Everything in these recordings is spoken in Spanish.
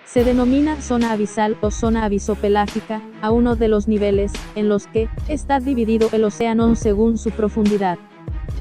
Se denomina zona abisal o zona abisopelágica a uno de los niveles en los que está dividido el océano según su profundidad.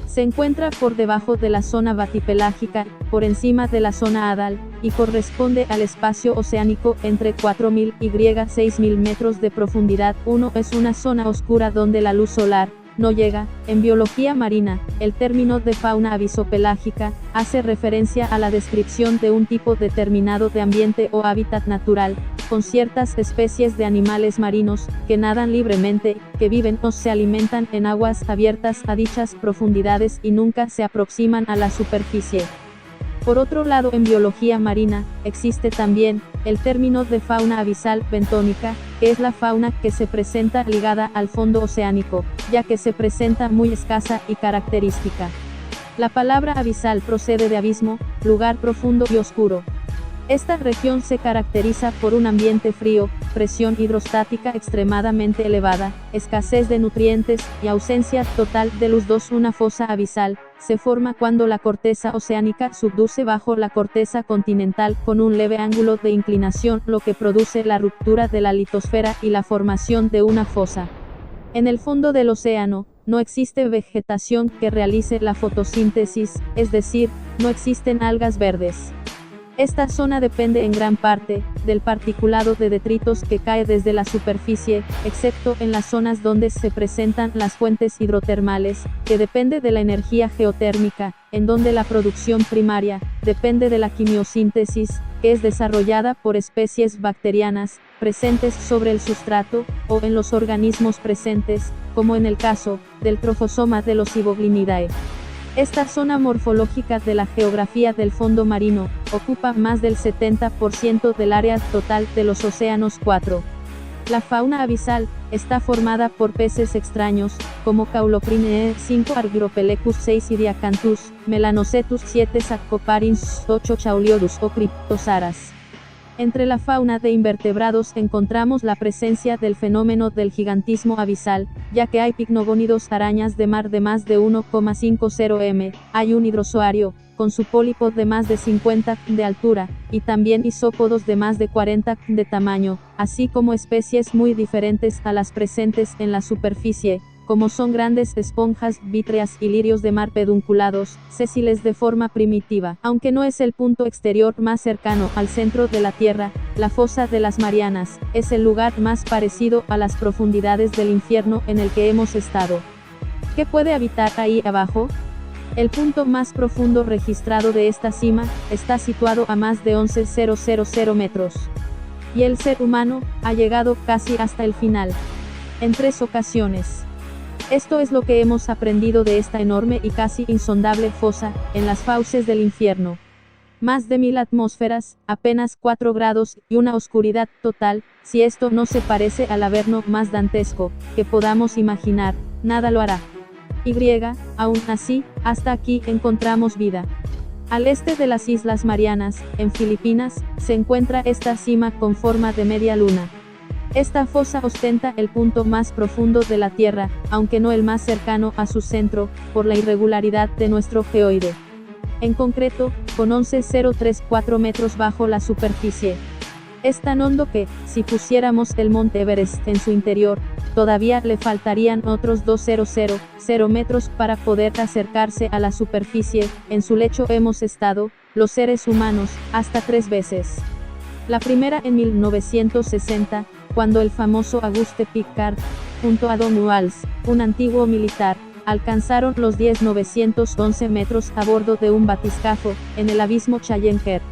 Se encuentra por debajo de la zona batipelágica, por encima de la zona hadal, y corresponde al espacio oceánico entre 4.000 y 6.000 metros de profundidad. 1 es una zona oscura donde la luz solar no llega. En biología marina, el término de fauna abisopelágica hace referencia a la descripción de un tipo determinado de ambiente o hábitat natural, con ciertas especies de animales marinos, que nadan libremente, que viven o se alimentan en aguas abiertas a dichas profundidades y nunca se aproximan a la superficie. Por otro lado, en biología marina, existe también el término de fauna abisal bentónica, que es la fauna que se presenta ligada al fondo oceánico, ya que se presenta muy escasa y característica. La palabra abisal procede de abismo, lugar profundo y oscuro. Esta región se caracteriza por un ambiente frío, presión hidrostática extremadamente elevada, escasez de nutrientes y ausencia total de luz. 2. Una fosa abisal se forma cuando la corteza oceánica subduce bajo la corteza continental con un leve ángulo de inclinación, lo que produce la ruptura de la litosfera y la formación de una fosa. En el fondo del océano, no existe vegetación que realice la fotosíntesis, es decir, no existen algas verdes. Esta zona depende en gran parte del particulado de detritos que cae desde la superficie, excepto en las zonas donde se presentan las fuentes hidrotermales, que depende de la energía geotérmica, en donde la producción primaria depende de la quimiosíntesis, que es desarrollada por especies bacterianas presentes sobre el sustrato, o en los organismos presentes, como en el caso del trofosoma de los Iboglinidae. Esta zona morfológica de la geografía del fondo marino ocupa más del 70% del área total de los océanos. 4. La fauna abisal está formada por peces extraños, como Caulophrinae 5, Argyropelecus 6, Idiacanthus, Melanocetus 7, Saccoparins 8, Chauliodus o Cryptosaras. Entre la fauna de invertebrados encontramos la presencia del fenómeno del gigantismo abisal, ya que hay picnogónidos, arañas de mar de más de 1,50 m, hay un hidrozoario, con su pólipo de más de 50 de altura, y también isópodos de más de 40 de tamaño, así como especies muy diferentes a las presentes en la superficie, como son grandes esponjas vítreas y lirios de mar pedunculados, sesiles de forma primitiva. Aunque no es el punto exterior más cercano al centro de la Tierra, la fosa de las Marianas es el lugar más parecido a las profundidades del infierno en el que hemos estado. ¿Qué puede habitar ahí abajo? El punto más profundo registrado de esta cima está situado a más de 11.000 metros. Y el ser humano ha llegado casi hasta el final. En 3 ocasiones. Esto es lo que hemos aprendido de esta enorme y casi insondable fosa, en las fauces del infierno. Más de 1000 atmósferas, apenas 4 grados, y una oscuridad total. Si esto no se parece al averno más dantesco que podamos imaginar, nada lo hará. Aún así, hasta aquí encontramos vida. Al este de las Islas Marianas, en Filipinas, se encuentra esta cima con forma de media luna. Esta fosa ostenta el punto más profundo de la Tierra, aunque no el más cercano a su centro, por la irregularidad de nuestro geoide. En concreto, con 11.034 metros bajo la superficie. Es tan hondo que, si pusiéramos el monte Everest en su interior, todavía le faltarían otros 2.000 metros para poder acercarse a la superficie. En su lecho hemos estado, los seres humanos, hasta 3 veces. La primera en 1960, cuando el famoso Auguste Piccard, junto a Don Walsh, un antiguo militar, alcanzaron los 10.911 metros a bordo de un batiscafo, en el abismo Challenger.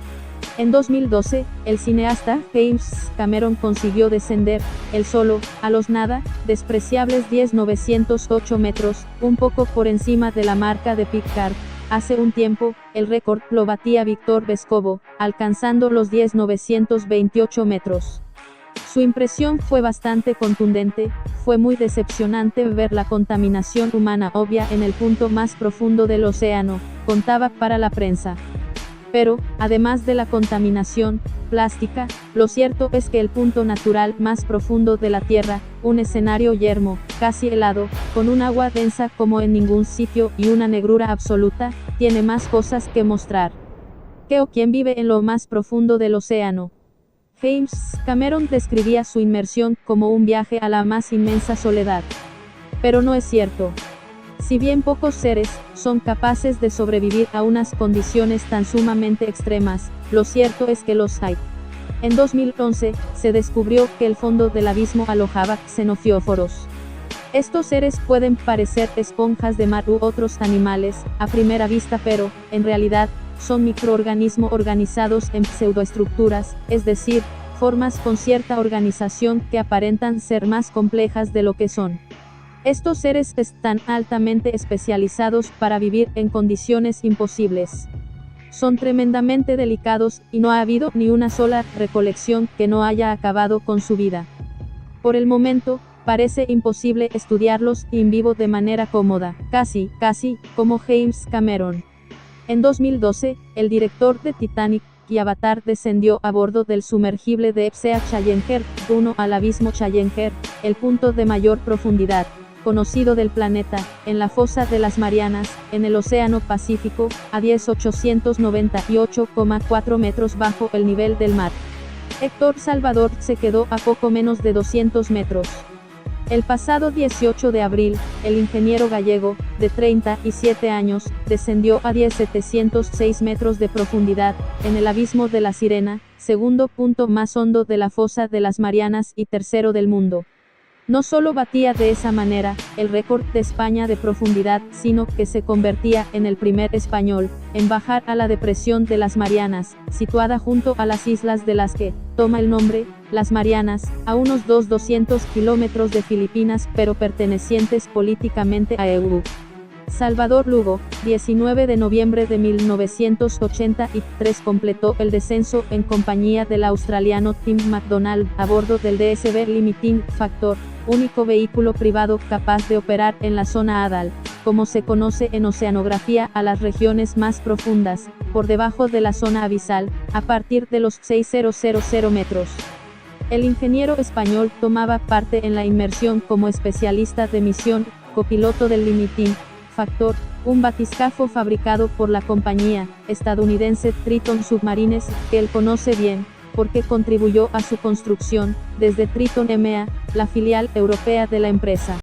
En 2012, el cineasta James Cameron consiguió descender, él solo, a los nada despreciables 10.908 metros, un poco por encima de la marca de Piccard. Hace un tiempo, el récord lo batía Víctor Vescovo, alcanzando los 10.928 metros. Su impresión fue bastante contundente, fue muy decepcionante ver la contaminación humana obvia en el punto más profundo del océano, contaba para la prensa. Pero, además de la contaminación plástica, lo cierto es que el punto natural más profundo de la Tierra, un escenario yermo, casi helado, con un agua densa como en ningún sitio y una negrura absoluta, tiene más cosas que mostrar. ¿Qué o quién vive en lo más profundo del océano? James Cameron describía su inmersión como un viaje a la más inmensa soledad. Pero no es cierto. Si bien pocos seres son capaces de sobrevivir a unas condiciones tan sumamente extremas, lo cierto es que los hay. En 2011, se descubrió que el fondo del abismo alojaba xenofióforos. Estos seres pueden parecer esponjas de mar u otros animales, a primera vista, pero, en realidad, son microorganismos organizados en pseudoestructuras, es decir, formas con cierta organización que aparentan ser más complejas de lo que son. Estos seres están altamente especializados para vivir en condiciones imposibles. Son tremendamente delicados, y no ha habido ni una sola recolección que no haya acabado con su vida. Por el momento, parece imposible estudiarlos in vivo de manera cómoda, casi como James Cameron. En 2012, el director de Titanic y Avatar descendió a bordo del sumergible Deep Sea Challenger 1 al abismo Challenger, el punto de mayor profundidad conocido del planeta, en la fosa de las Marianas, en el Océano Pacífico, a 10.898,4 metros bajo el nivel del mar. Héctor Salvador se quedó a poco menos de 200 metros. El pasado 18 de abril, el ingeniero gallego, de 37 años, descendió a 10.706 metros de profundidad, en el abismo de la Sirena, segundo punto más hondo de la fosa de las Marianas y tercero del mundo. No solo batía de esa manera el récord de España de profundidad, sino que se convertía en el primer español en bajar a la depresión de las Marianas, situada junto a las islas de las que toma el nombre, las Marianas, a unos 200 kilómetros de Filipinas, pero pertenecientes políticamente a EU. Salvador Lugo, 19 de noviembre de 1983, completó el descenso en compañía del australiano Tim McDonald a bordo del DSB Limiting Factor, único vehículo privado capaz de operar en la zona ADAL, como se conoce en oceanografía, a las regiones más profundas, por debajo de la zona abisal, a partir de los 6.000 metros. El ingeniero español tomaba parte en la inmersión como especialista de misión, copiloto del Limiting Factor, un batiscafo fabricado por la compañía estadounidense Triton Submarines, que él conoce bien, porque contribuyó a su construcción, desde Triton EMEA, la filial europea de la empresa.